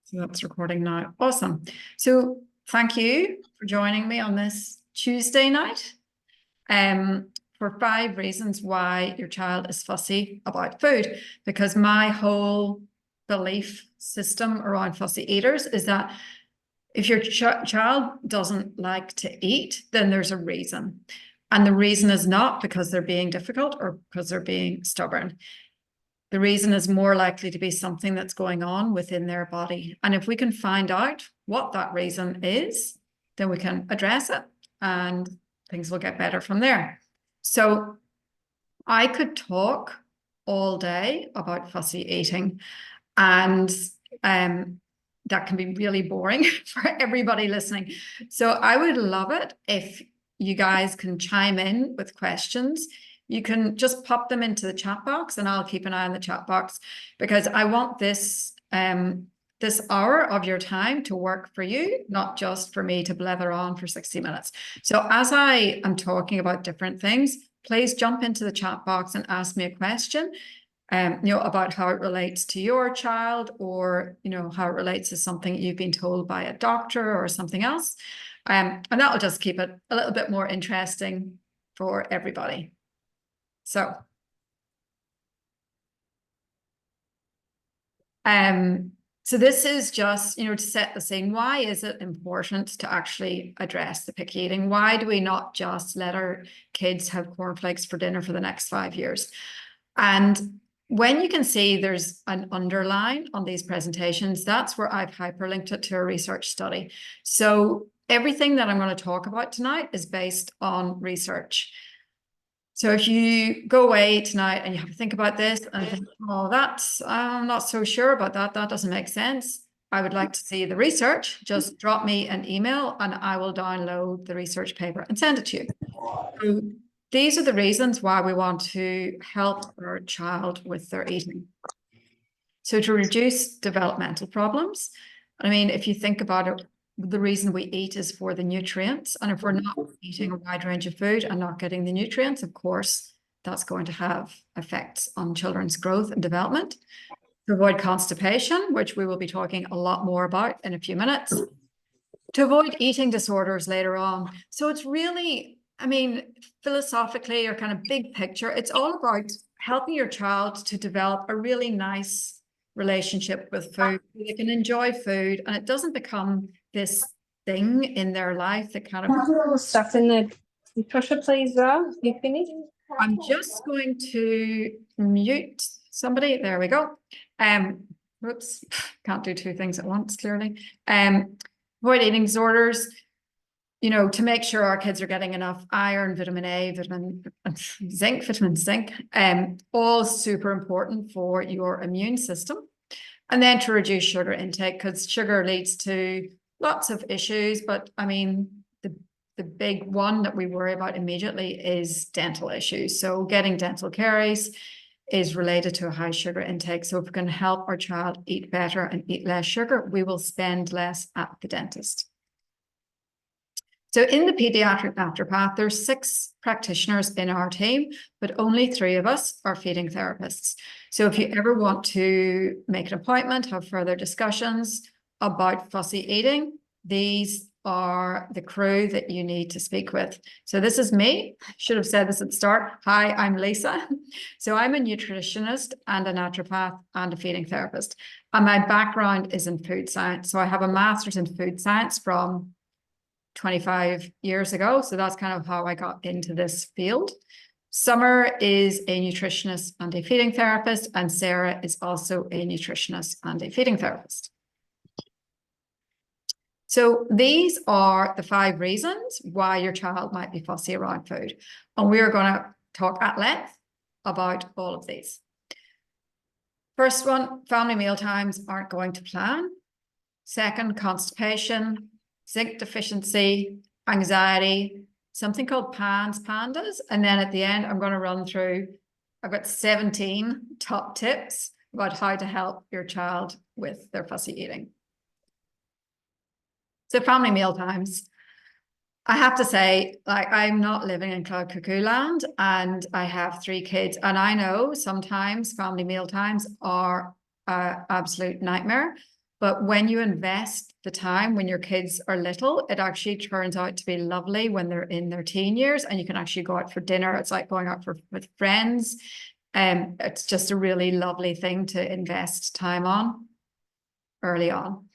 So that's recording now. Awesome. So thank you for joining me on this Tuesday night. For 5 reasons why your child is fussy about food, because my whole belief system around fussy eaters is that if your child doesn't like to eat, then there's a reason. And the reason is not because they're being difficult or because they're being stubborn. The reason is more likely to be something that's going on within their body. And if we can find out what that reason is, then we can address it and things will get better from there. So I could talk all day about fussy eating, and that can be really boring for everybody listening. So I would love it if you guys can chime in with questions. You can just pop them into the chat box and I'll keep an eye on the chat box, because I want this this hour of your time to work for you, not just for me to blather on for 60 minutes. So as I am talking about different things, please jump into the chat box and ask me a question, about how it relates to your child, or, how it relates to something you've been told by a doctor or something else. And that will just keep it a little bit more interesting for everybody. So, so this is just, to set the scene. Why is it important to actually address the picky eating? Why do we not just let our kids have cornflakes for dinner for the next 5 years? And when you can see there's an underline on these presentations, that's where I've hyperlinked it to a research study. So everything that I'm going to talk about tonight is based on research. So if you go away tonight and you have to think about this and think, oh, I'm not so sure about that. That doesn't make sense. I would like to see the research. Just drop me an email and I will download the research paper and send it to you. So these are the reasons why we want to help our child with their eating. So to reduce developmental problems, if you think about it, the reason we eat is for the nutrients. And if we're not eating a wide range of food and not getting the nutrients, of course, that's going to have effects on children's growth and development. To avoid constipation, which we will be talking a lot more about in a few minutes. To avoid eating disorders later on. So it's really, philosophically or kind of big picture, it's all about helping your child to develop a really nice relationship with food. They can enjoy food and it doesn't become this thing in their life that kind of... Put a little stuff in the dishwasher, please, Rob. You finished? I'm just going to mute somebody. There we go. Whoops, can't do 2 things at once, clearly. Avoid eating disorders, to make sure our kids are getting enough iron, vitamin A, vitamin zinc, all super important for your immune system. And then to reduce sugar intake, because sugar leads to lots of issues. But the big one that we worry about immediately is dental issues. So getting dental caries is related to a high sugar intake. So if we can help our child eat better and eat less sugar, we will spend less at the dentist. So in the pediatric naturopath, there's 6 practitioners in our team, but only 3 of us are feeding therapists. So if you ever want to make an appointment, have further discussions about fussy eating, these are the crew that you need to speak with. So this is me. Should have said this at the start. Hi, I'm Lisa. So I'm a nutritionist and a naturopath and a feeding therapist. And my background is in food science. So I have a master's in food science from 25 years ago. So that's kind of how I got into this field. Summer is a nutritionist and a feeding therapist, and Sarah is also a nutritionist and a feeding therapist. So these are the 5 reasons why your child might be fussy around food. And we're going to talk at length about all of these. First one, family meal times aren't going to plan. Second, constipation, zinc deficiency, anxiety, something called pandas. And then at the end, I'm going to run through, I've got 17 top tips about how to help your child with their fussy eating. So family meal times. I have to say, I'm not living in cloud cuckoo land, and I have 3 kids, and I know sometimes family meal times are an absolute nightmare. But when you invest the time when your kids are little, it actually turns out to be lovely when they're in their teen years, and you can actually go out for dinner. It's like going out with friends. It's just a really lovely thing to invest time on early on.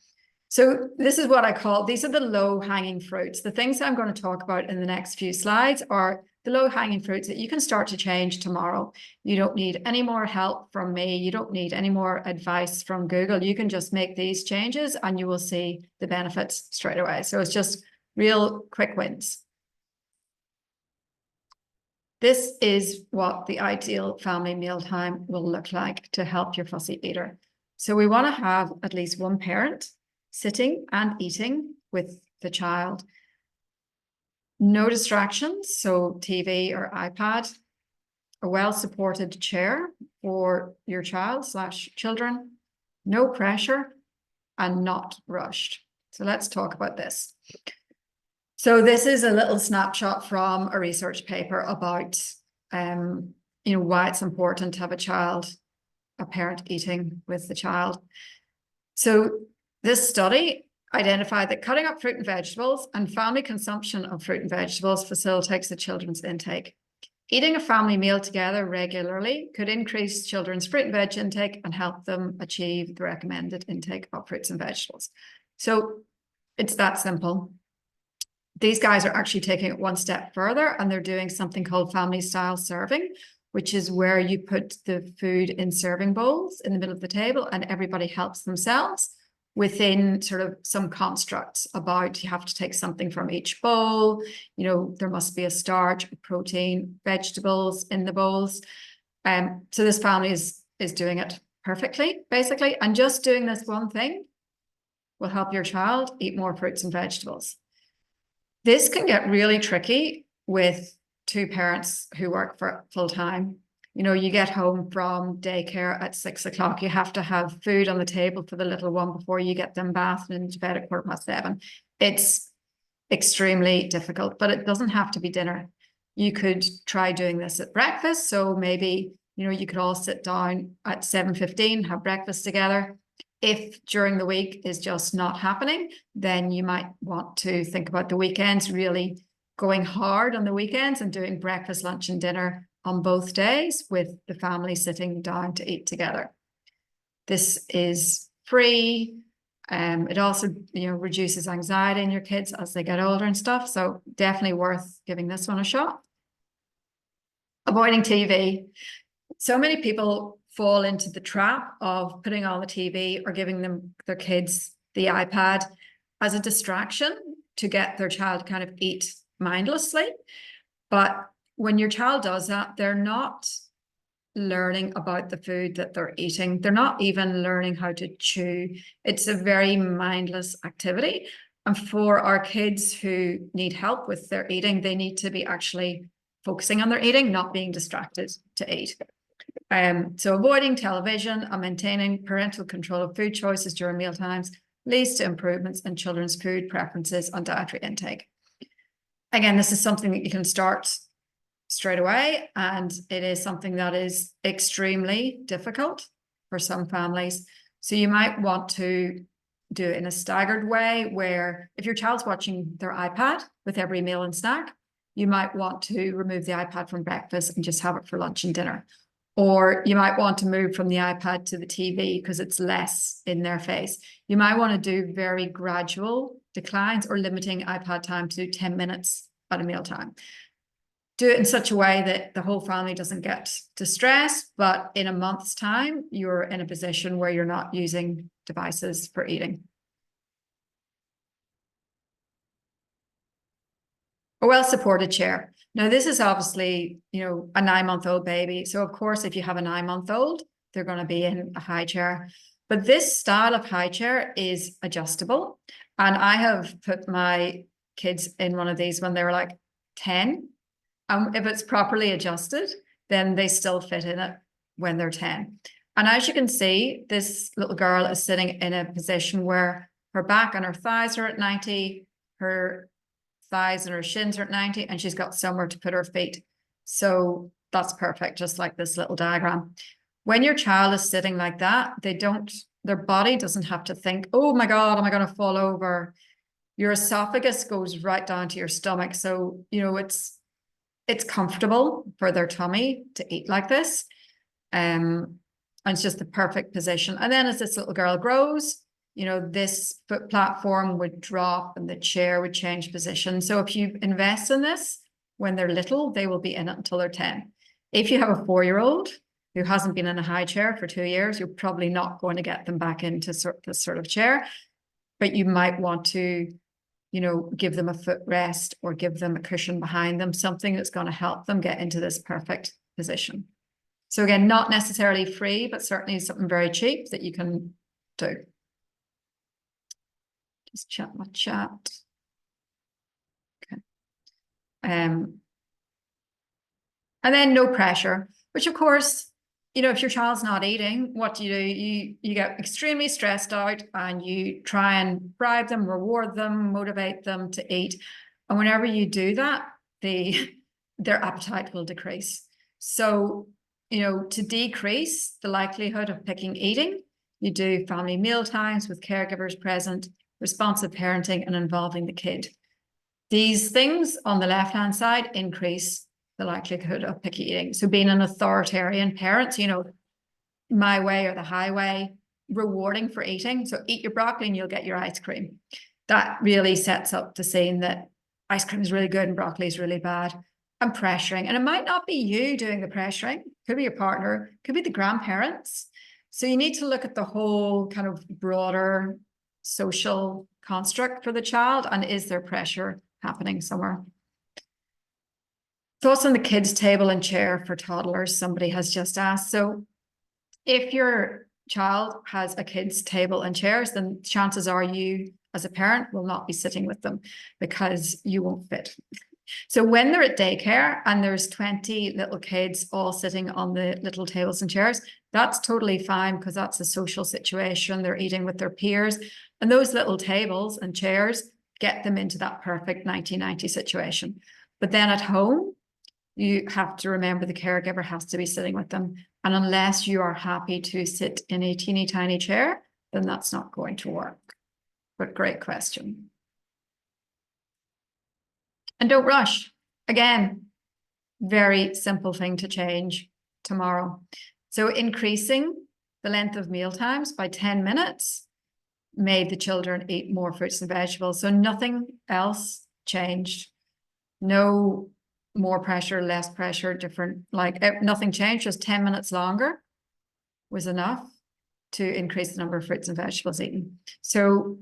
So this is what I call, these are the low-hanging fruits. The things I'm going to talk about in the next few slides are the low-hanging fruits that you can start to change tomorrow. You don't need any more help from me. You don't need any more advice from Google. You can just make these changes and you will see the benefits straight away. So it's just real quick wins. This is what the ideal family mealtime will look like to help your fussy eater. So we want to have at least one parent sitting and eating with the child. No distractions, so TV or iPad, a well-supported chair for your child/children, no pressure, and not rushed. So let's talk about this. So this is a little snapshot from a research paper about why it's important to have a parent eating with the child. So this study identified that cutting up fruit and vegetables and family consumption of fruit and vegetables facilitates the children's intake. Eating a family meal together regularly could increase children's fruit and veg intake and help them achieve the recommended intake of fruits and vegetables. So it's that simple. These guys are actually taking it one step further, and they're doing something called family style serving, which is where you put the food in serving bowls in the middle of the table and everybody helps themselves within sort of some constructs about you have to take something from each bowl. There must be a starch, a protein, vegetables in the bowls. So this family is doing it perfectly, basically. And just doing this one thing will help your child eat more fruits and vegetables. This can get really tricky with two parents who work for full time. You get home from daycare at 6 o'clock. You have to have food on the table for the little one before you get them bathed and into bed at 7:15. It's extremely difficult, but it doesn't have to be dinner. You could try doing this at breakfast. So maybe, you could all sit down at 7:15, have breakfast together. If during the week is just not happening, then you might want to think about the weekends, really going hard on the weekends and doing breakfast, lunch, and dinner on both days with the family sitting down to eat together. This is free. It also, reduces anxiety in your kids as they get older and stuff. So definitely worth giving this one a shot. Avoiding TV. So many people fall into the trap of putting on the TV or giving their kids the iPad as a distraction to get their child kind of eat mindlessly. But when your child does that, they're not learning about the food that they're eating. They're not even learning how to chew. It's a very mindless activity. And for our kids who need help with their eating, they need to be actually focusing on their eating, not being distracted to eat. So avoiding television and maintaining parental control of food choices during mealtimes leads to improvements in children's food preferences and dietary intake. Again, this is something that you can start straight away, and it is something that is extremely difficult for some families. So you might want to do it in a staggered way, where if your child's watching their iPad with every meal and snack, you might want to remove the iPad from breakfast and just have it for lunch and dinner. Or you might want to move from the iPad to the TV because it's less in their face. You might want to do very gradual declines or limiting iPad time to 10 minutes at a mealtime. Do it in such a way that the whole family doesn't get distressed, but in a month's time, you're in a position where you're not using devices for eating. A well-supported chair. Now, this is obviously, a 9-month-old baby. So of course, if you have a 9-month-old, they're going to be in a high chair. But this style of high chair is adjustable. And I have put my kids in one of these when they were like 10. If it's properly adjusted, then they still fit in it when they're 10. And as you can see, this little girl is sitting in a position where her back and her thighs are at 90, her thighs and her shins are at 90, and she's got somewhere to put her feet. So that's perfect, just like this little diagram. When your child is sitting like that, their body doesn't have to think, oh my God, am I going to fall over? Your esophagus goes right down to your stomach. So, it's comfortable for their tummy to eat like this. And it's just the perfect position. And then as this little girl grows, this foot platform would drop and the chair would change position. So if you invest in this when they're little, they will be in it until they're 10. If you have a 4-year-old who hasn't been in a high chair for 2 years, you're probably not going to get them back into this sort of chair, but you might want to, give them a footrest or give them a cushion behind them, something that's going to help them get into this perfect position. So again, not necessarily free, but certainly something very cheap that you can do. Just check my chat. Okay. And then no pressure, which of course, if your child's not eating, what do? You get extremely stressed out and you try and bribe them, reward them, motivate them to eat. And whenever you do that, their appetite will decrease. So, to decrease the likelihood of picking eating, you do family meal times with caregivers present, responsive parenting, and involving the kid. These things on the left-hand side increase the likelihood of picky eating. So being an authoritarian parent, my way or the highway, rewarding for eating. So eat your broccoli and you'll get your ice cream. That really sets up the scene that ice cream is really good and broccoli is really bad. And pressuring. And it might not be you doing the pressuring. Could be your partner, could be the grandparents. So you need to look at the whole kind of broader social construct for the child, and is there pressure happening somewhere? Thoughts on the kids' table and chair for toddlers, somebody has just asked. So if your child has a kids' table and chairs, then chances are you as a parent will not be sitting with them because you won't fit. So when they're at daycare and there's 20 little kids all sitting on the little tables and chairs, that's totally fine because that's a social situation. They're eating with their peers, and those little tables and chairs get them into that perfect 90-90 situation. But then at home, you have to remember the caregiver has to be sitting with them. And unless you are happy to sit in a teeny tiny chair, then that's not going to work. But great question. And don't rush. Again, very simple thing to change tomorrow. So increasing the length of meal times by 10 minutes made the children eat more fruits and vegetables. So nothing else changed. No more pressure, less pressure, different, nothing changed, just 10 minutes longer was enough to increase the number of fruits and vegetables eaten. So,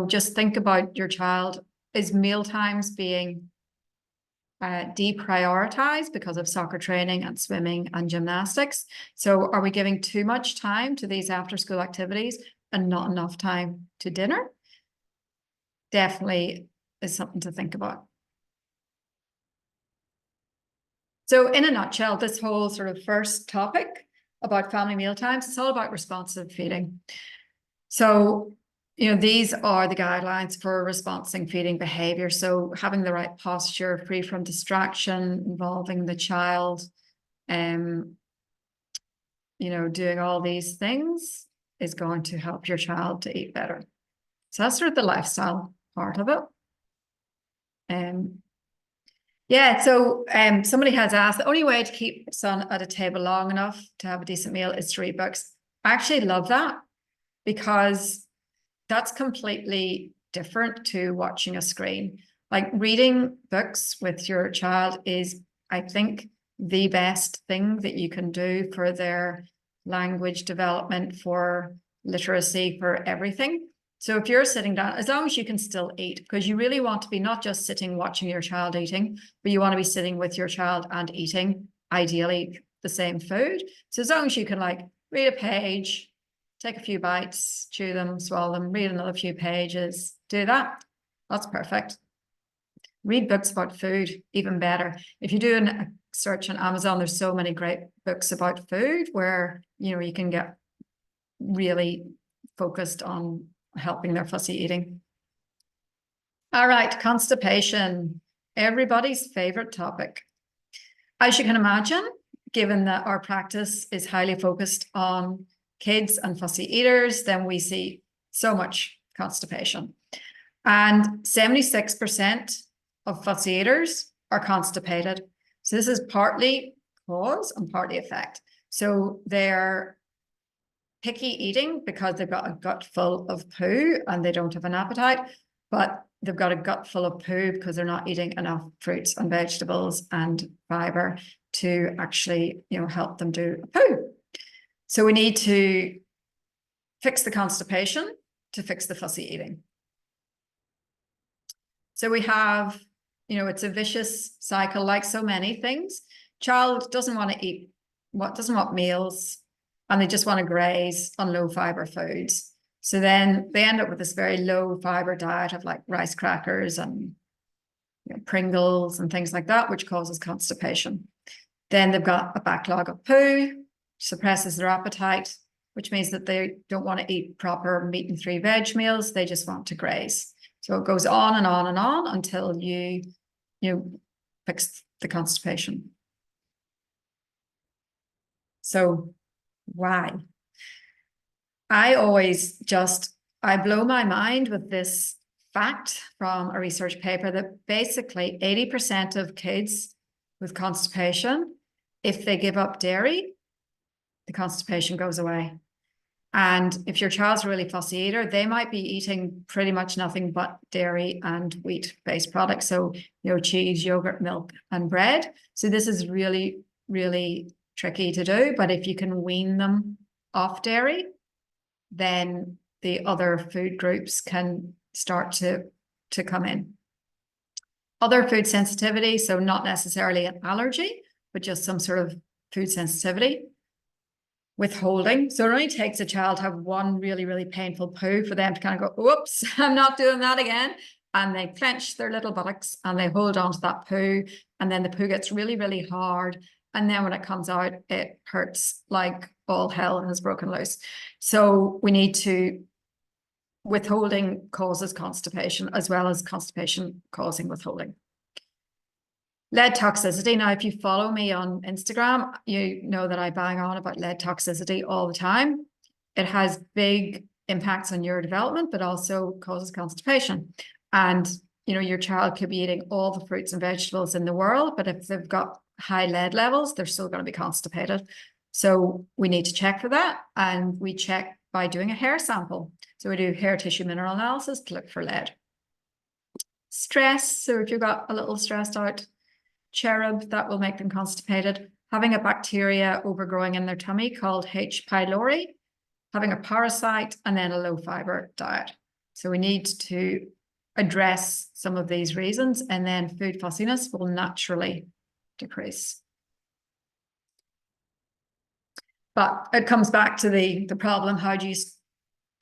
just think about your child. Is meal times being deprioritized because of soccer training and swimming and gymnastics? So are we giving too much time to these after school activities and not enough time to dinner? Definitely is something to think about. So in a nutshell, this whole sort of first topic about family meal times, it's all about responsive feeding. So, these are the guidelines for responsive feeding behavior. So having the right posture, free from distraction, involving the child, doing all these things is going to help your child to eat better. So that's sort of the lifestyle part of it. Yeah, so somebody has asked, the only way to keep son at a table long enough to have a decent meal is to read books. I actually love that because that's completely different to watching a screen. Like reading books with your child is, I think, the best thing that you can do for their language development, for literacy, for everything. So if you're sitting down, as long as you can still eat, because you really want to be not just sitting watching your child eating, but you want to be sitting with your child and eating, ideally, the same food. So as long as you can read a page, take a few bites, chew them, swallow them, read another few pages, do that. That's perfect. Read books about food, even better. If you do a search on Amazon, there's so many great books about food where, you can get really focused on helping their fussy eating. All right, constipation, everybody's favorite topic. As you can imagine, given that our practice is highly focused on kids and fussy eaters, then we see so much constipation. And 76% of fussy eaters are constipated. So this is partly cause and partly effect. So they're picky eating because they've got a gut full of poo and they don't have an appetite, but they've got a gut full of poo because they're not eating enough fruits and vegetables and fiber to actually, help them do a poo. So we need to fix the constipation to fix the fussy eating. So we have, it's a vicious cycle like so many things. Child doesn't want to eat, doesn't want meals, and they just want to graze on low fiber foods. So then they end up with this very low fiber diet of like rice crackers and Pringles and things like that, which causes constipation. Then they've got a backlog of poo, suppresses their appetite, which means that they don't want to eat proper meat and 3 veg meals. They just want to graze. So it goes on and on and on until you fix the constipation. So why? I blow my mind with this fact from a research paper that basically 80% of kids with constipation, if they give up dairy, the constipation goes away. And if your child's a really fussy eater, they might be eating pretty much nothing but dairy and wheat-based products. So, cheese, yogurt, milk, and bread. So this is really, really tricky to do. But if you can wean them off dairy, then the other food groups can start to come in. Other food sensitivity, so not necessarily an allergy, but just some sort of food sensitivity. Withholding. So it only takes a child to have one really, really painful poo for them to kind of go, whoops, I'm not doing that again. And they clench their little buttocks and they hold on to that poo. And then the poo gets really, really hard. And then when it comes out, it hurts like all hell has broken loose. So we need to, withholding causes constipation as well as constipation causing withholding. Lead toxicity. Now, if you follow me on Instagram, you know that I bang on about lead toxicity all the time. It has big impacts on your development, but also causes constipation. And, your child could be eating all the fruits and vegetables in the world, but if they've got high lead levels, they're still going to be constipated. So we need to check for that. And we check by doing a hair sample. So we do hair tissue mineral analysis to look for lead. Stress. So if you've got a little stressed out cherub, that will make them constipated. Having a bacteria overgrowing in their tummy called H. pylori, having a parasite, and then a low fiber diet. So we need to address some of these reasons, and then food fussiness will naturally decrease. But it comes back to the problem, how do you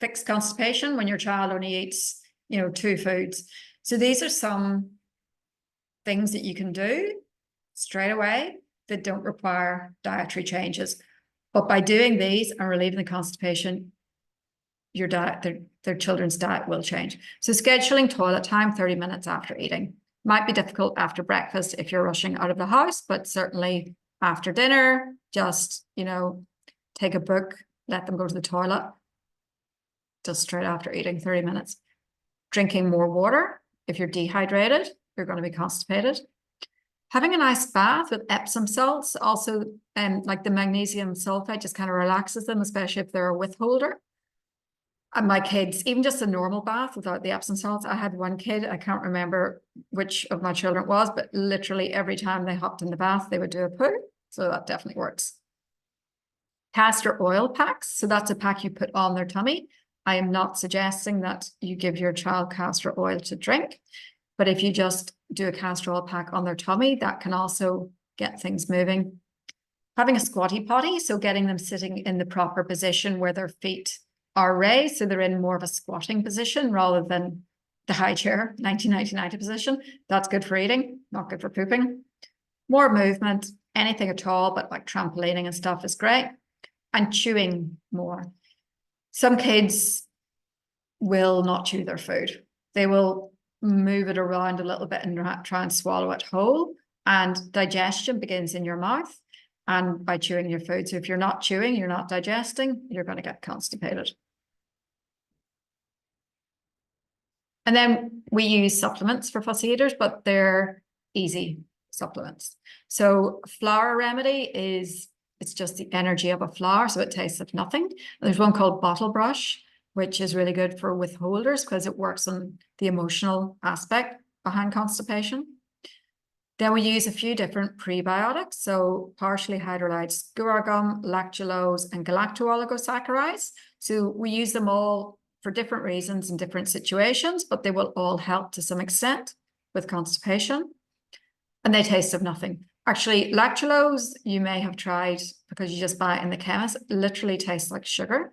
fix constipation when your child only eats, 2 foods? So these are some things that you can do straight away that don't require dietary changes. But by doing these and relieving the constipation, your diet, their children's diet will change. So scheduling toilet time 30 minutes after eating. Might be difficult after breakfast if you're rushing out of the house, but certainly after dinner, just, take a book, let them go to the toilet, just straight after eating, 30 minutes. Drinking more water. If you're dehydrated, you're going to be constipated. Having a nice bath with Epsom salts, also like the magnesium sulfate, just kind of relaxes them, especially if they're a withholder. And my kids, even just a normal bath without the Epsom salts, I had one kid, I can't remember which of my children it was, but literally every time they hopped in the bath, they would do a poo. So that definitely works. Castor oil packs. So that's a pack you put on their tummy. I am not suggesting that you give your child castor oil to drink, but if you just do a castor oil pack on their tummy, that can also get things moving. Having a squatty potty, so getting them sitting in the proper position where their feet are raised, so they're in more of a squatting position rather than the high chair, 90-90-90 position. That's good for eating, not good for pooping. More movement, anything at all, but like trampolining and stuff is great. And chewing more. Some kids will not chew their food. They will move it around a little bit and try and swallow it whole. And digestion begins in your mouth. and by chewing your food. So if you're not chewing, you're not digesting, you're going to get constipated. And then we use supplements for fussy eaters, but they're easy supplements. So flower remedy it's just the energy of a flower, so it tastes of nothing. There's one called Bottle Brush, which is really good for withholders because it works on the emotional aspect behind constipation. Then we use a few different prebiotics, so partially hydrolyzed guar gum, lactulose, and galacto-oligosaccharides. So we use them all for different reasons in different situations, but they will all help to some extent with constipation. And they taste of nothing. Actually, lactulose, you may have tried because you just buy it in the chemist. It literally tastes like sugar.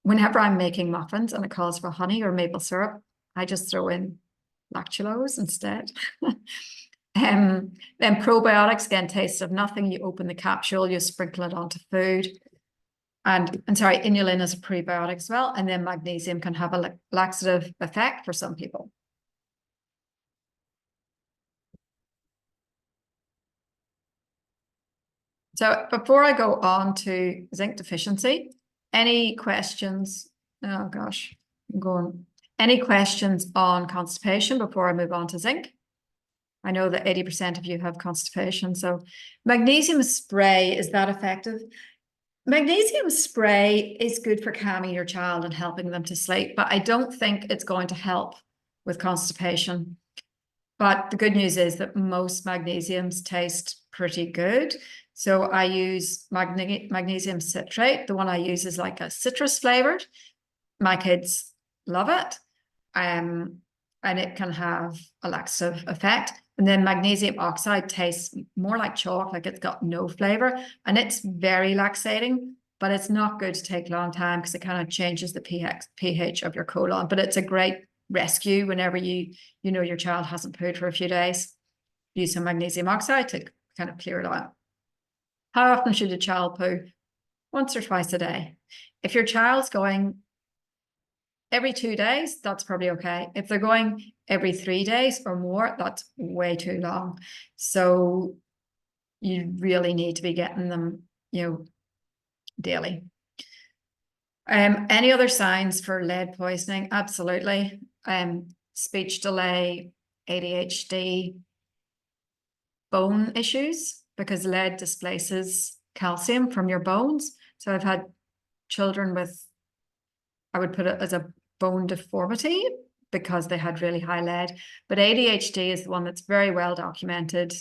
Whenever I'm making muffins and it calls for honey or maple syrup, I just throw in lactulose instead. Then probiotics, again, taste of nothing. You open the capsule, you sprinkle it onto food. And sorry, inulin is a prebiotic as well. And then magnesium can have a laxative effect for some people. So before I go on to zinc deficiency, any questions? Oh gosh, I'm going. Any questions on constipation before I move on to zinc? I know that 80% of you have constipation. So magnesium spray, is that effective? Magnesium spray is good for calming your child and helping them to sleep, but I don't think it's going to help with constipation. But the good news is that most magnesiums taste pretty good. So I use magnesium citrate. The one I use is like a citrus flavored. My kids love it. And it can have a laxative effect. And then magnesium oxide tastes more like chalk, like it's got no flavor. And it's very laxating, but it's not good to take a long time because it kind of changes the pH of your colon. But it's a great rescue whenever you know your child hasn't pooed for a few days. Use some magnesium oxide to kind of clear it out. How often should a child poo? Once or twice a day. If your child's going every 2 days, that's probably okay. If they're going every 3 days or more, that's way too long. So you really need to be getting them, daily. Any other signs for lead poisoning? Absolutely. Speech delay, ADHD, bone issues, because lead displaces calcium from your bones. So I've had children with, I would put it as a bone deformity because they had really high lead. But ADHD is the one that's very well documented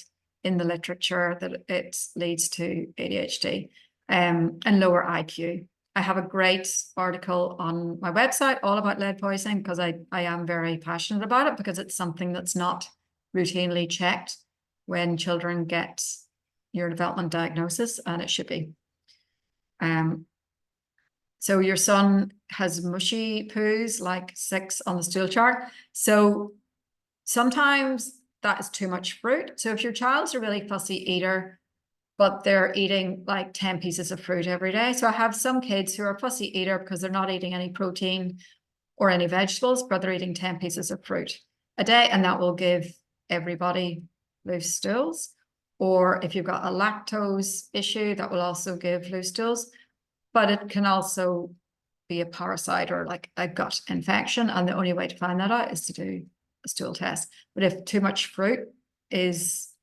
in the literature that it leads to ADHD and lower IQ. I have a great article on my website all about lead poisoning because I am very passionate about it because it's something that's not routinely checked when children get neurodevelopment diagnosis, and it should be. So your son has mushy poos, like 6 on the stool chart. So sometimes that is too much fruit. So if your child's a really fussy eater, but they're eating like 10 pieces of fruit every day. So I have some kids who are fussy eater because they're not eating any protein or any vegetables, but they're eating 10 pieces of fruit a day, and that will give everybody loose stools. Or if you've got a lactose issue, that will also give loose stools. But it can also be a parasite or like a gut infection. And the only way to find that out is to do a stool test. But if too much fruit is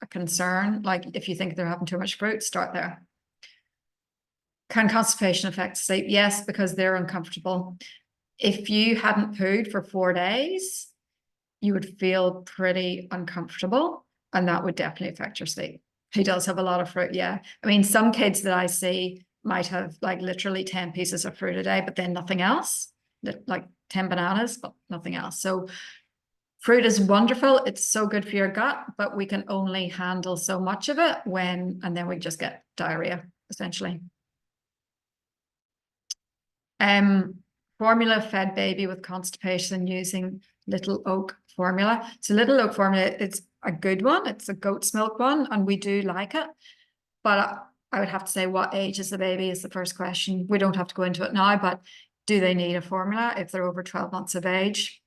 a concern, like if you think they're having too much fruit, start there. Can constipation affect sleep? Yes, because they're uncomfortable. If you hadn't pooed for 4 days, you would feel pretty uncomfortable, and that would definitely affect your sleep. He does have a lot of fruit, yeah. I mean, some kids that I see might have like literally 10 pieces of fruit a day, but then nothing else, like 10 bananas, but nothing else. So fruit is wonderful. It's so good for your gut, but we can only handle so much of it and then we just get diarrhea, essentially. Formula fed baby with constipation using Little Oak formula. So Little Oak formula, it's a good one. It's a goat's milk one, and we do like it. But I would have to say, what age is the baby is the first question. We don't have to go into it now, but do they need a formula if they're over 12 months of age?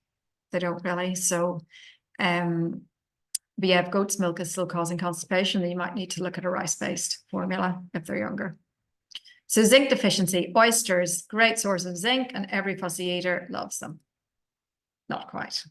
They don't really. So But yeah, if goat's milk is still causing constipation, then you might need to look at a rice-based formula if they're younger. So zinc deficiency, oysters, great source of zinc, and every fussy eater loves them. Not quite.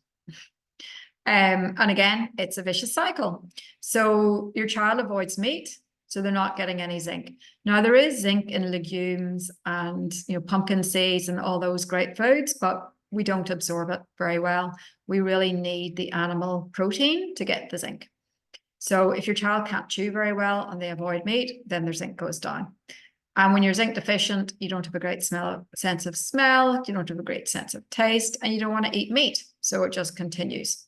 And again, it's a vicious cycle. So your child avoids meat, so they're not getting any zinc. Now, there is zinc in legumes and pumpkin seeds and all those great foods, but we don't absorb it very well. We really need the animal protein to get the zinc. So if your child can't chew very well and they avoid meat, then their zinc goes down. And when you're zinc deficient, you don't have a great sense of smell, you don't have a great sense of taste, and you don't want to eat meat. So it just continues.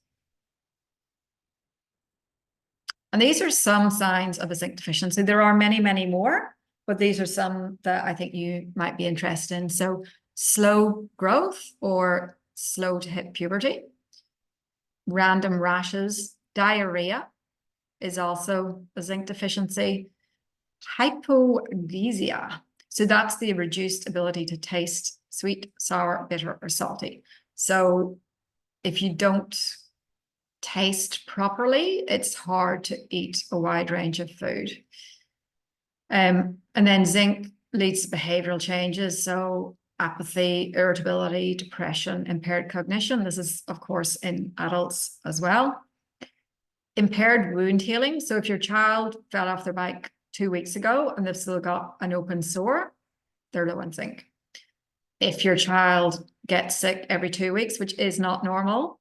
And these are some signs of a zinc deficiency. There are many, many more, but these are some that I think you might be interested in. So slow growth or slow to hit puberty, random rashes, diarrhea is also a zinc deficiency, hypogeusia. So that's the reduced ability to taste sweet, sour, bitter, or salty. So if you don't taste properly, it's hard to eat a wide range of food. And then zinc leads to behavioral changes. So apathy, irritability, depression, impaired cognition. This is, of course, in adults as well. Impaired wound healing. So if your child fell off their bike 2 weeks ago and they've still got an open sore, they're low in zinc. If your child gets sick every 2 weeks, which is not normal,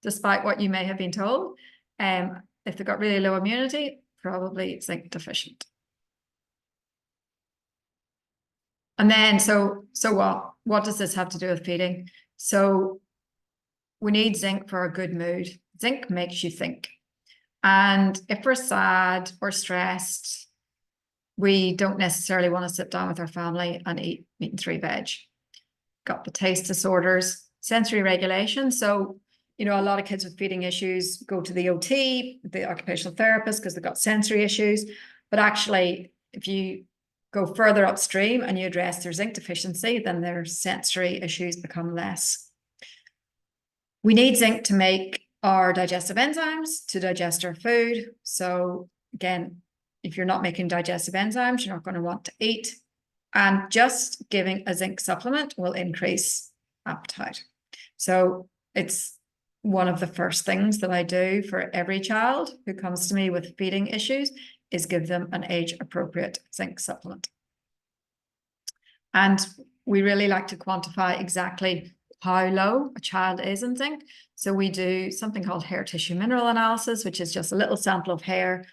despite what you may have been told, if they've got really low immunity, probably zinc deficient. And then, so what? What does this have to do with feeding? So we need zinc for a good mood. Zinc makes you think. And if we're sad or stressed, we don't necessarily want to sit down with our family and eat meat and 3 veg. Got the taste disorders, sensory regulation. So, a lot of kids with feeding issues go to the OT, the occupational therapist, because they've got sensory issues. But actually, if you go further upstream and you address their zinc deficiency, then their sensory issues become less. We need zinc to make our digestive enzymes to digest our food. So again, if you're not making digestive enzymes, you're not going to want to eat. And just giving a zinc supplement will increase appetite. So it's one of the first things that I do for every child who comes to me with feeding issues is give them an age-appropriate zinc supplement. And we really like to quantify exactly how low a child is in zinc. So we do something called hair tissue mineral analysis, which is just a little sample of hair,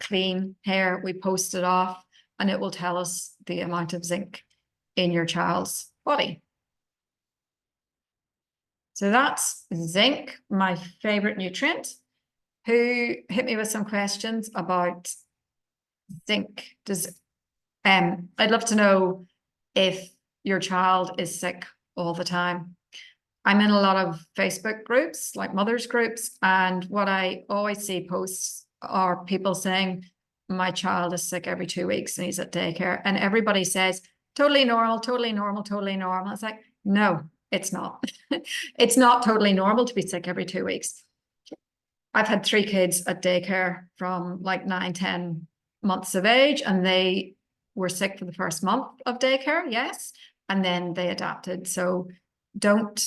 clean hair. We post it off and it will tell us the amount of zinc in your child's body. So that's zinc, my favorite nutrient. Who hit me with some questions about zinc? I'd love to know if your child is sick all the time. I'm in a lot of Facebook groups, like mothers groups, and what I always see posts are people saying, my child is sick every 2 weeks and he's at daycare. And everybody says, totally normal, totally normal, totally normal. It's like, no, it's not. It's not totally normal to be sick every 2 weeks. I've had 3 kids at daycare from like 9, 10 months of age, and they were sick for the first month of daycare, yes, and then they adapted. So don't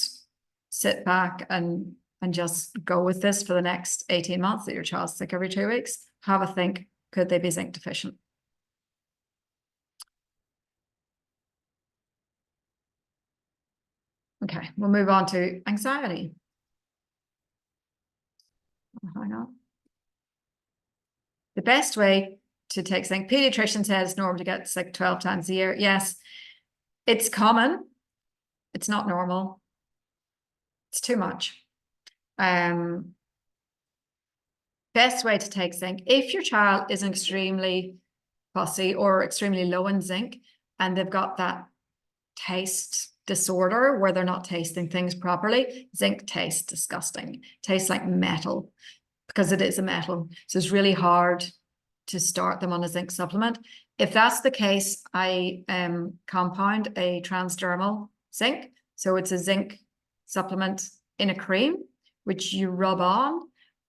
sit back and just go with this for the next 18 months that your child's sick every 2 weeks. Have a think, could they be zinc deficient? Okay, we'll move on to anxiety. Hang on. The best way to take zinc, pediatrician says normal to get sick 12 times a year. Yes, it's common. It's not normal. It's too much. Best way to take zinc, if your child is extremely fussy or extremely low in zinc and they've got that taste disorder where they're not tasting things properly, zinc tastes disgusting, tastes like metal because it is a metal. So it's really hard to start them on a zinc supplement. If that's the case, I compound a transdermal zinc. So it's a zinc supplement in a cream, which you rub on,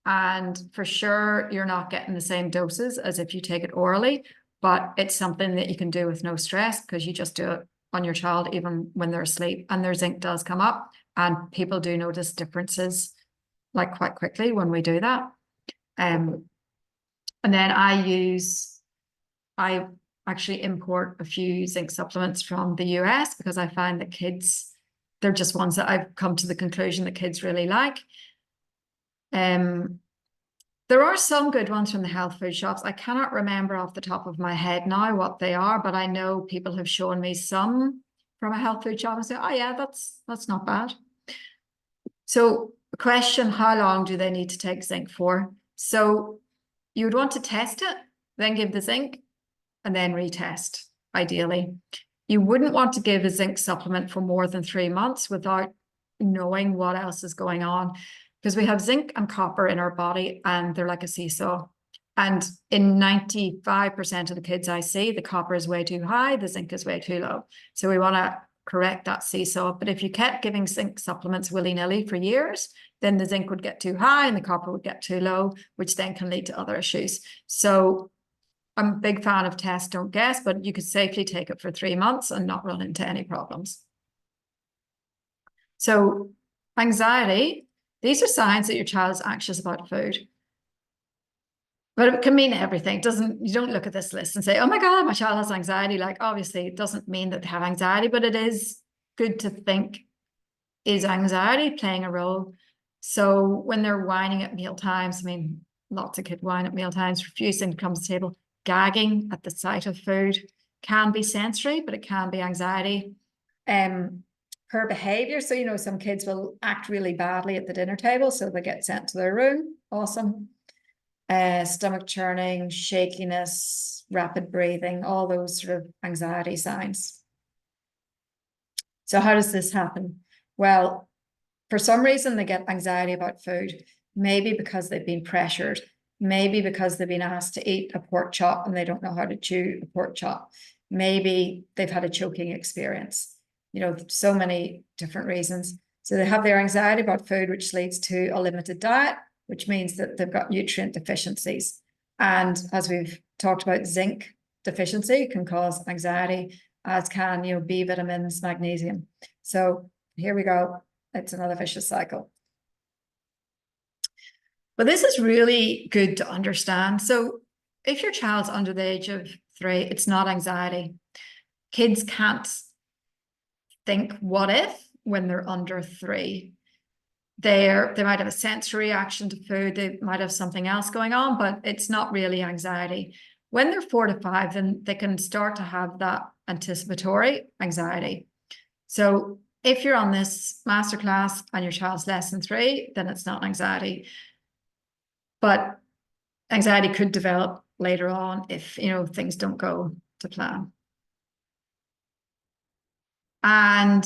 And for sure, you're not getting the same doses as if you take it orally, but it's something that you can do with no stress because you just do it on your child even when they're asleep, and their zinc does come up, and people do notice differences like quite quickly when we do that. And then I actually import a few zinc supplements from the US because I find that kids, they're just ones that I've come to the conclusion that kids really like. There are some good ones from the health food shops. I cannot remember off the top of my head now what they are, but I know people have shown me some from a health food shop and say, oh yeah, that's not bad. So question, how long do they need to take zinc for? So you would want to test it, then give the zinc, and then retest, ideally. You wouldn't want to give a zinc supplement for more than 3 months without knowing what else is going on, because we have zinc and copper in our body and they're like a seesaw. And in 95% of the kids I see, the copper is way too high, the zinc is way too low. So we want to correct that seesaw. But if you kept giving zinc supplements willy-nilly for years, then the zinc would get too high and the copper would get too low, which then can lead to other issues. So I'm a big fan of test, don't guess, but you could safely take it for 3 months and not run into any problems. So anxiety, these are signs that your child is anxious about food. But it can mean everything. You don't look at this list and say, oh my God, my child has anxiety. Like, obviously, it doesn't mean that they have anxiety, but it is good to think, is anxiety playing a role? So when they're whining at meal times, I mean, lots of kids whine at meal times, refusing to come to the table, gagging at the sight of food, can be sensory, but it can be anxiety. Her behavior. So, some kids will act really badly at the dinner table, so they get sent to their room. Awesome. Stomach churning, shakiness, rapid breathing, all those sort of anxiety signs. So how does this happen? Well, for some reason, they get anxiety about food, maybe because they've been pressured, maybe because they've been asked to eat a pork chop and they don't know how to chew a pork chop. Maybe they've had a choking experience. So many different reasons. So they have their anxiety about food, which leads to a limited diet, which means that they've got nutrient deficiencies. And as we've talked about, zinc deficiency can cause anxiety, as can, B vitamins, magnesium. So here we go. It's another vicious cycle. But this is really good to understand. So if your child's under the age of 3, it's not anxiety. Kids can't think what if when they're under 3. They might have a sensory reaction to food, they might have something else going on, but it's not really anxiety. When they're 4 to 5, then they can start to have that anticipatory anxiety. So if you're on this masterclass and your child's less than 3, then it's not anxiety. But anxiety could develop later on if, things don't go to plan. And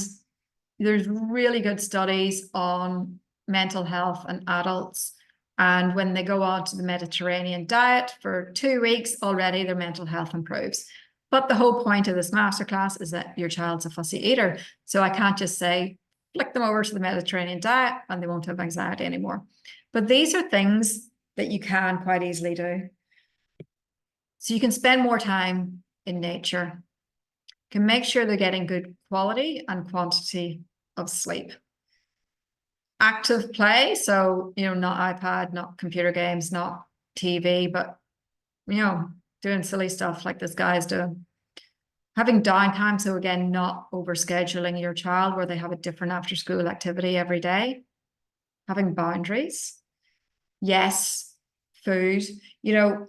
there's really good studies on mental health in adults. And when they go on to the Mediterranean diet for 2 weeks, already their mental health improves. But the whole point of this masterclass is that your child's a fussy eater. So I can't just say, flick them over to the Mediterranean diet and they won't have anxiety anymore. But these are things that you can quite easily do. So you can spend more time in nature, can make sure they're getting good quality and quantity of sleep. Active play, so, not iPad, not computer games, not TV, but, doing silly stuff like this guy's doing. Having downtime, so again, not overscheduling your child where they have a different after school activity every day. Having boundaries. Yes, food.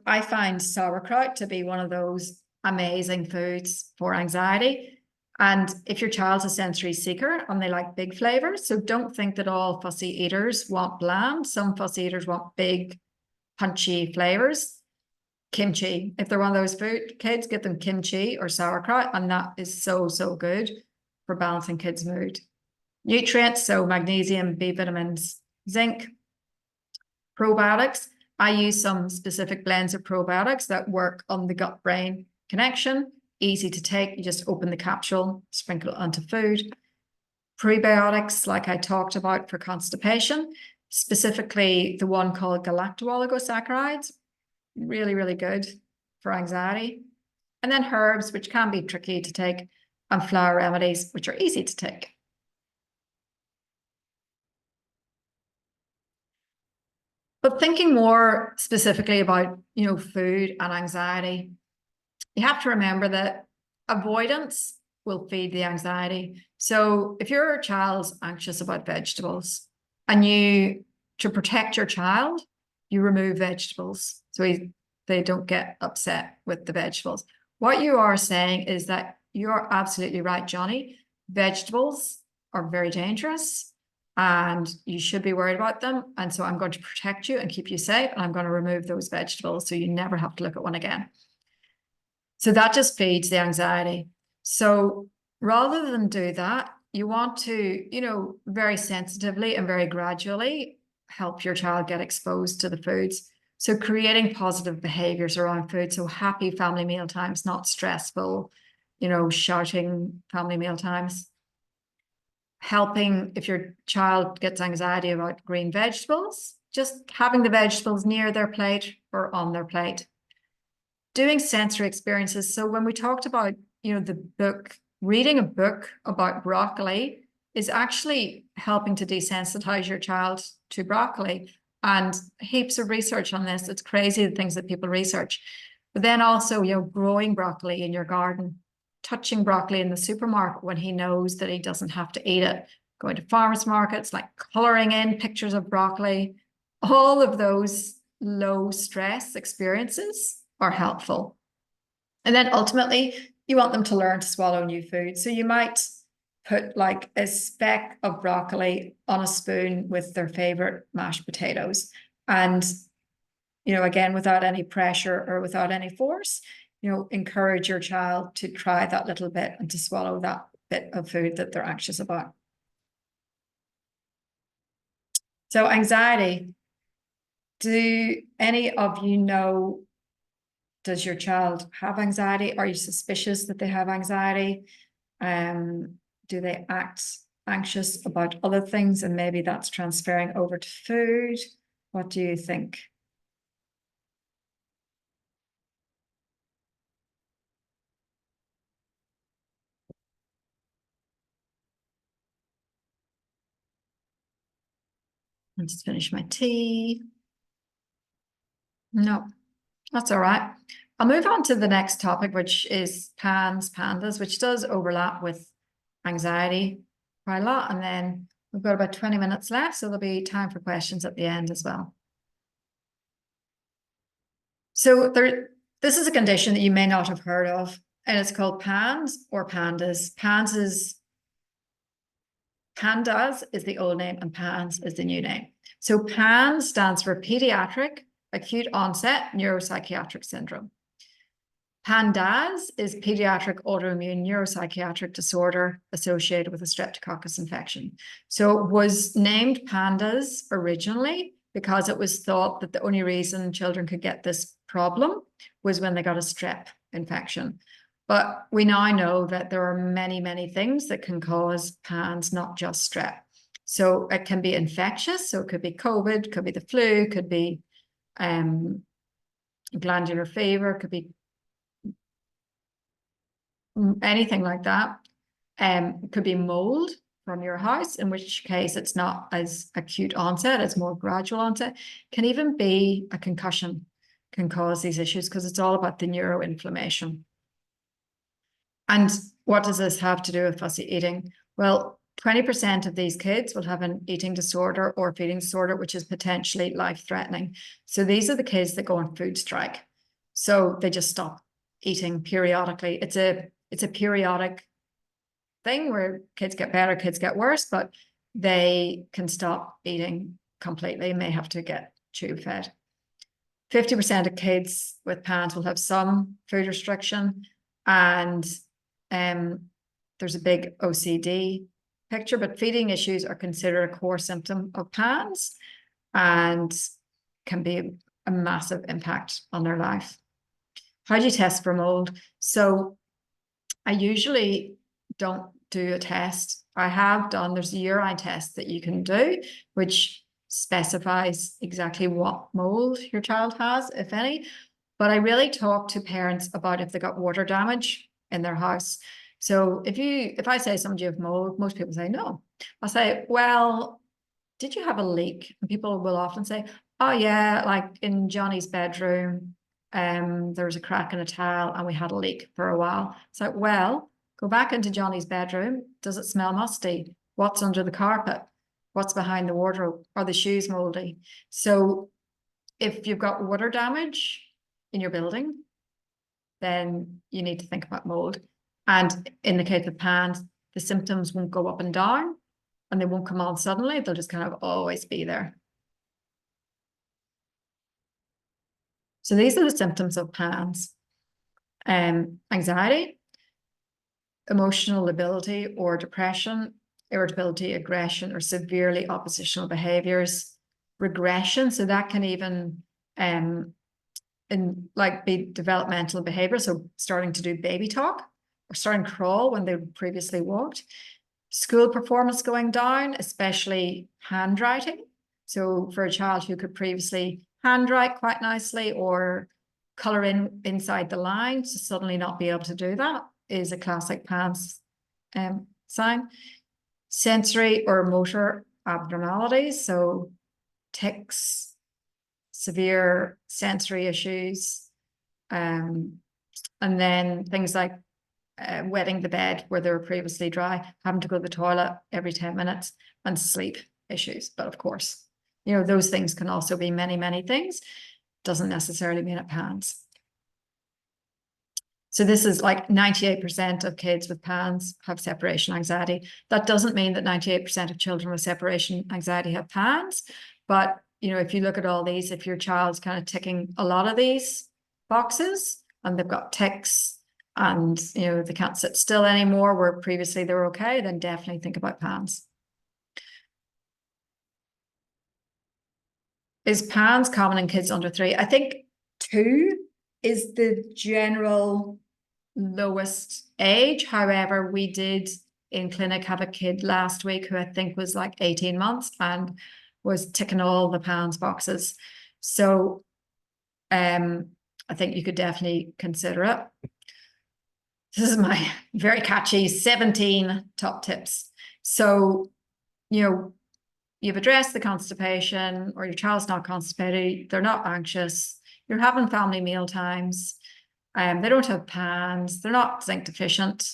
I find sauerkraut to be one of those amazing foods for anxiety. And if your child's a sensory seeker and they like big flavors, so don't think that all fussy eaters want bland. Some fussy eaters want big, punchy flavors. Kimchi, if they're one of those food kids, get them kimchi or sauerkraut, and that is so, so good for balancing kids' mood. Nutrients, so magnesium, B vitamins, zinc. Probiotics, I use some specific blends of probiotics that work on the gut-brain connection. Easy to take, you just open the capsule, sprinkle it onto food. Prebiotics, like I talked about, for constipation. specifically the one called galacto-oligosaccharides, really, really good for anxiety. And then herbs, which can be tricky to take, and flower remedies, which are easy to take. But thinking more specifically about, food and anxiety, you have to remember that avoidance will feed the anxiety. So if your child's anxious about vegetables and to protect your child, you remove vegetables so they don't get upset with the vegetables. What you are saying is that you're absolutely right, Johnny. Vegetables are very dangerous and you should be worried about them. And so I'm going to protect you and keep you safe. And I'm going to remove those vegetables so you never have to look at one again. So that just feeds the anxiety. So rather than do that, you want to, very sensitively and very gradually help your child get exposed to the foods. So creating positive behaviors around food. So happy family meal times, not stressful, shouting family meal times. Helping if your child gets anxiety about green vegetables, just having the vegetables near their plate or on their plate. Doing sensory experiences. So when we talked about, the book, reading a book about broccoli is actually helping to desensitize your child to broccoli. And heaps of research on this. It's crazy the things that people research. But then also, growing broccoli in your garden, touching broccoli in the supermarket when he knows that he doesn't have to eat it, going to farmers markets, like coloring in pictures of broccoli, all of those low stress experiences are helpful. And then ultimately, you want them to learn to swallow new food. So you might put like a speck of broccoli on a spoon with their favorite mashed potatoes. And, again, without any pressure or without any force, encourage your child to try that little bit and to swallow that bit of food that they're anxious about. So anxiety, do any of you know, does your child have anxiety? Are you suspicious that they have anxiety? Do they act anxious about other things and maybe that's transferring over to food? What do you think? I'll just finish my tea. No, that's all right. I'll move on to the next topic, which is pandas, which does overlap with anxiety quite a lot. And then we've got about 20 minutes left, so there'll be time for questions at the end as well. So this is a condition that you may not have heard of, and it's called PANS or PANDAS. PANDAS is the old name and PANS is the new name. So PANS stands for Pediatric Acute Onset Neuropsychiatric Syndrome. PANDAS is Pediatric Autoimmune Neuropsychiatric Disorder associated with a streptococcus infection. So it was named PANDAS originally because it was thought that the only reason children could get this problem was when they got a strep infection. But we now know that there are many, many things that can cause PANS, not just strep. So it can be infectious. So it could be COVID, could be the flu, could be glandular fever, could be anything like that. It could be mold from your house, in which case it's not as acute onset, it's more gradual onset. Can even be a concussion can cause these issues because it's all about the neuroinflammation. And what does this have to do with fussy eating? Well, 20% of these kids will have an eating disorder or feeding disorder, which is potentially life-threatening. So these are the kids that go on food strike. So they just stop eating periodically. It's a periodic thing where kids get better, kids get worse, but they can stop eating completely and may have to get tube fed. 50% of kids with PANS will have some food restriction, and there's a big OCD picture, but feeding issues are considered a core symptom of PANS and can be a massive impact on their life. How do you test for mold? So I usually don't do a test. I have done, there's a urine test that you can do, which specifies exactly what mold your child has, if any. But I really talk to parents about if they got water damage in their house. So if I say somebody have mold, most people say no. I'll say, well, did you have a leak? And people will often say, oh yeah, like in Johnny's bedroom, there was a crack in a tile and we had a leak for a while. It's like, well, go back into Johnny's bedroom. Does it smell musty? What's under the carpet? What's behind the wardrobe? Are the shoes moldy? So if you've got water damage in your building, then you need to think about mold. And in the case of pans, the symptoms won't go up and down and they won't come on suddenly. They'll just kind of always be there. So these are the symptoms of pans. Anxiety, emotional lability or depression, irritability, aggression, or severely oppositional behaviors, regression. So that can even be developmental behavior. So starting to do baby talk or starting to crawl when they previously walked. School performance going down, especially handwriting. So for a child who could previously handwrite quite nicely or color in inside the lines, to suddenly not be able to do that is a classic PANS sign. Sensory or motor abnormalities, so tics, severe sensory issues, and then things like wetting the bed where they were previously dry, having to go to the toilet every 10 minutes, and sleep issues. But of course, those things can also be many, many things. Doesn't necessarily mean it PANS. So this is like 98% of kids with PANS have separation anxiety. That doesn't mean that 98% of children with separation anxiety have PANS. But, if you look at all these, if your child's kind of ticking a lot of these boxes and they've got tics and, they can't sit still anymore where previously they were okay, then definitely think about PANS. Is PANS common in kids under 3? I think 2 is the general lowest age. However, we did in clinic have a kid last week who I think was like 18 months and was ticking all the PANS boxes. So I think you could definitely consider it. This is my very catchy 17 top tips. So, you've addressed the constipation, or your child's not constipated, they're not anxious, you're having family meal times, they don't have PANS, they're not zinc deficient,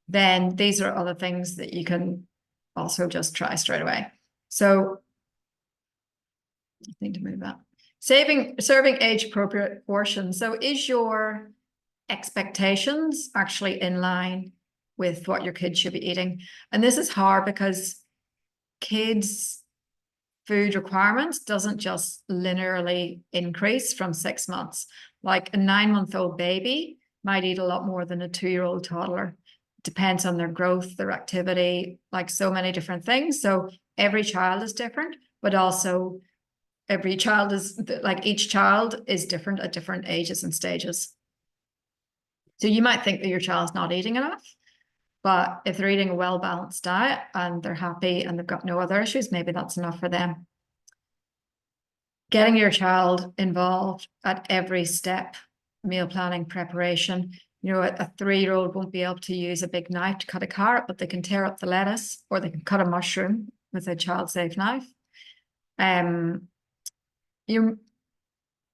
then these are other things that you can also just try straight away. So I need to move that. Serving age appropriate portions. So is your expectations actually in line with what your kids should be eating? And this is hard because kids' food requirements doesn't just linearly increase from 6 months. Like a 9-month-old baby might eat a lot more than a 2-year-old toddler. Depends on their growth, their activity, like so many different things. So every child is different, but also every child is like each child is different at different ages and stages. So you might think that your child's not eating enough, but if they're eating a well-balanced diet and they're happy and they've got no other issues, maybe that's enough for them. Getting your child involved at every step, meal planning, preparation. A 3-year-old won't be able to use a big knife to cut a carrot, but they can tear up the lettuce or they can cut a mushroom with a child-safe knife. You're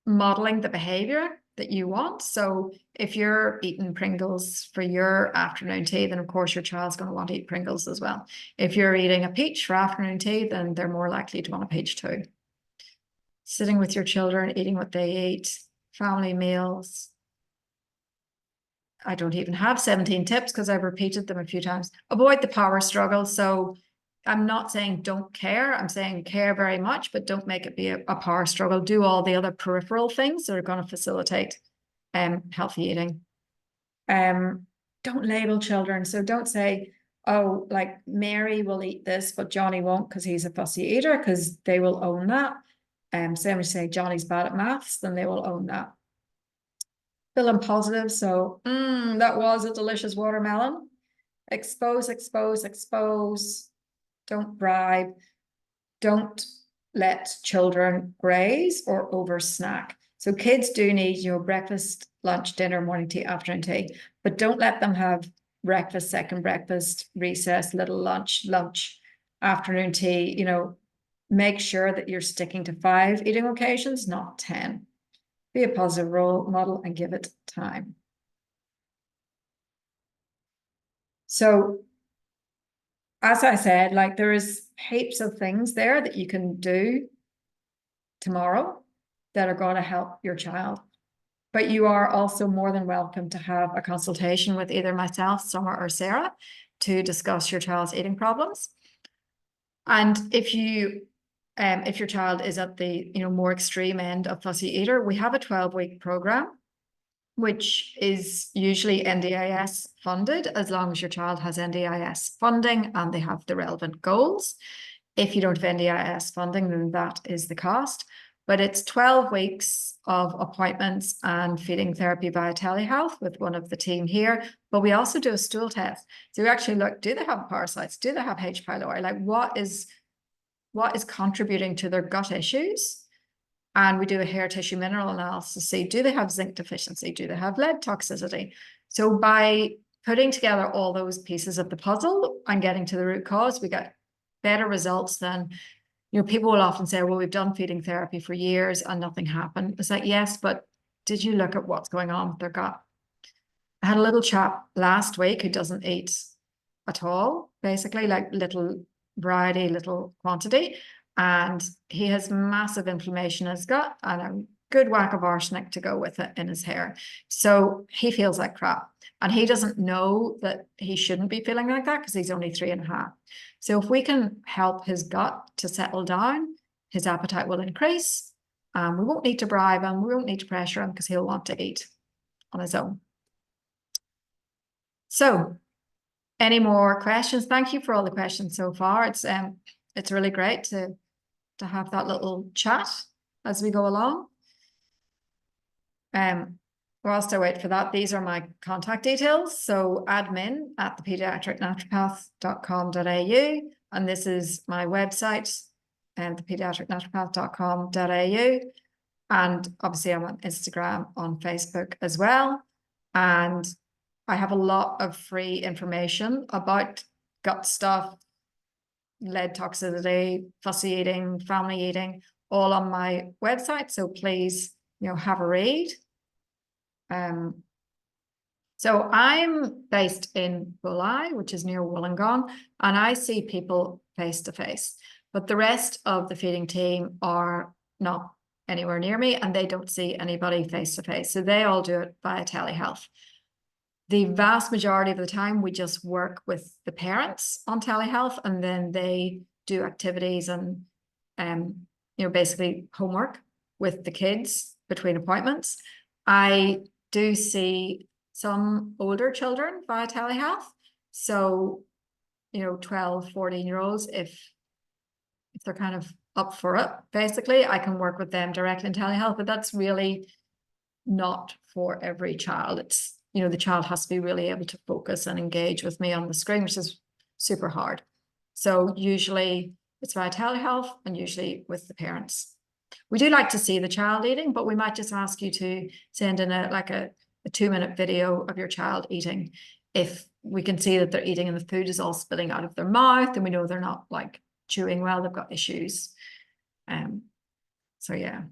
modeling the behavior that you want. So if you're eating Pringles for your afternoon tea, then of course your child's going to want to eat Pringles as well. If you're eating a peach for afternoon tea, then they're more likely to want a peach too. Sitting with your children, eating what they eat, family meals. I don't even have 17 tips because I've repeated them a few times. Avoid the power struggle. So I'm not saying don't care. I'm saying care very much, but don't make it be a power struggle. Do all the other peripheral things that are going to facilitate healthy eating. Don't label children. So don't say, oh, like Mary will eat this, but Johnny won't because he's a fussy eater, because they will own that. Same as say Johnny's bad at maths, then they will own that. Feeling positive. So that was a delicious watermelon. Expose, expose, expose. Don't bribe. Don't let children graze or over snack. So kids do need, breakfast, lunch, dinner, morning tea, afternoon tea, but don't let them have breakfast, second breakfast, recess, little lunch, afternoon tea. Make sure that you're sticking to 5 eating occasions, not 10. Be a positive role model and give it time. So, as I said, like, there is heaps of things there that you can do tomorrow that are going to help your child. But you are also more than welcome to have a consultation with either myself, Summer, or Sarah to discuss your child's eating problems. And if your child is at the more extreme end of fussy eater, we have a 12-week program, which is usually NDIS funded, as long as your child has NDIS funding and they have the relevant goals. If you don't have NDIS funding, then that is the cost. But it's 12 weeks of appointments and feeding therapy via telehealth with one of the team here. But we also do a stool test. So we actually look, do they have parasites? Do they have H. pylori? Like, what is contributing to their gut issues? And we do a hair tissue mineral analysis to see, do they have zinc deficiency? Do they have lead toxicity? So by putting together all those pieces of the puzzle and getting to the root cause, we get better results than, people will often say, well, we've done feeding therapy for years and nothing happened. It's like, yes, but did you look at what's going on with their gut? I had a little chap last week who doesn't eat at all, basically, like little variety, little quantity. And he has massive inflammation in his gut and a good whack of arsenic to go with it in his hair. So he feels like crap. And he doesn't know that he shouldn't be feeling like that because he's only 3.5. So if we can help his gut to settle down, his appetite will increase. We won't need to bribe him. We won't need to pressure him because he'll want to eat on his own. So, any more questions? Thank you for all the questions so far. It's really great to have that little chat as we go along. Whilst I wait for that, these are my contact details. So admin@thepediatricnaturopath.com.au, and this is my website, thepediatricnaturopath.com.au. And obviously I'm on Instagram, on Facebook as well. And I have a lot of free information about gut stuff, lead toxicity, fussy eating, family eating, all on my website. So please, have a read. So I'm based in Bulli, which is near Wollongong, and I see people face to face. But the rest of the feeding team are not anywhere near me, and they don't see anybody face to face. So they all do it via telehealth. The vast majority of the time, we just work with the parents on telehealth, and then they do activities and, basically homework with the kids between appointments. I do see some older children via telehealth. So, 12, 14-year-olds, if they're kind of up for it, basically, I can work with them directly in telehealth, but that's really not for every child. It's, the child has to be really able to focus and engage with me on the screen, which is super hard. So usually it's via telehealth and usually with the parents. We do like to see the child eating, but we might just ask you to send in a 2-minute video of your child eating. If we can see that they're eating and the food is all spilling out of their mouth, and we know they're not like chewing well, they've got issues. So yeah.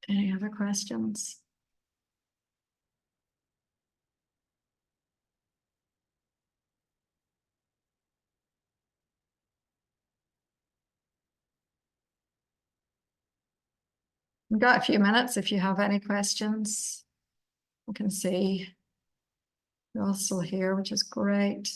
Any other questions? We've got a few minutes if you have any questions. We can see you're all still here, which is great.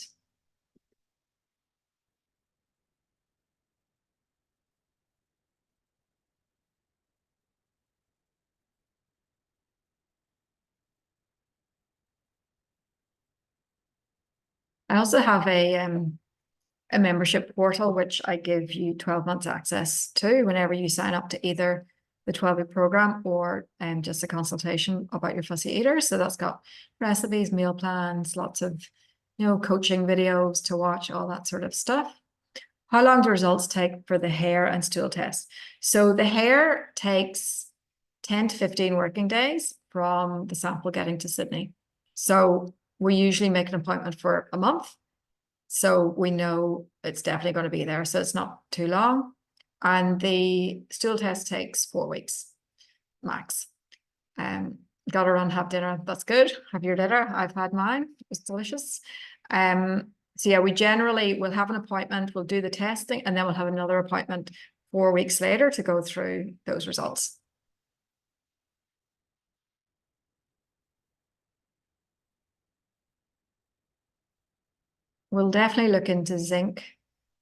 I also have a membership portal, which I give you 12 months access to whenever you sign up to either the 12-week program or just a consultation about your fussy eater. So that's got recipes, meal plans, lots of, coaching videos to watch, all that sort of stuff. How long do results take for the hair and stool test? So the hair takes 10 to 15 working days from the sample getting to Sydney. So we usually make an appointment for a month. So we know it's definitely going to be there. So it's not too long. And the stool test takes 4 weeks max. Got to run, have dinner. That's good. Have your dinner. I've had mine. It's delicious. So yeah, we generally will have an appointment, we'll do the testing, and then we'll have another appointment 4 weeks later to go through those results. We'll definitely look into zinc.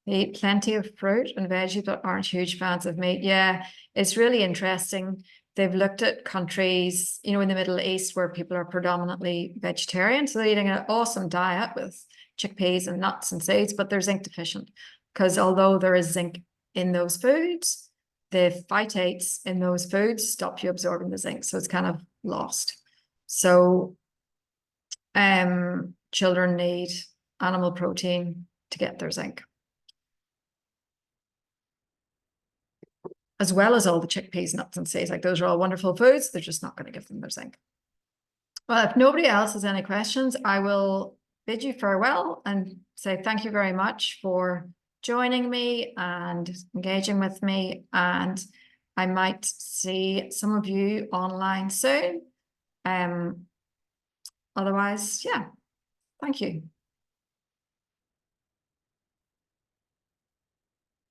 They eat plenty of fruit and veggies, but aren't huge fans of meat. Yeah, it's really interesting. They've looked at countries, in the Middle East where people are predominantly vegetarian. So they're eating an awesome diet with chickpeas and nuts and seeds, but they're zinc deficient because although there is zinc in those foods, the phytates in those foods stop you absorbing the zinc. So it's kind of lost. So children need animal protein to get their zinc, as well as all the chickpeas, nuts, and seeds. Like those are all wonderful foods. They're just not going to give them their zinc. Well, if nobody else has any questions, I will bid you farewell and say thank you very much for joining me and engaging with me. And I might see some of you online soon. Otherwise, yeah, thank you.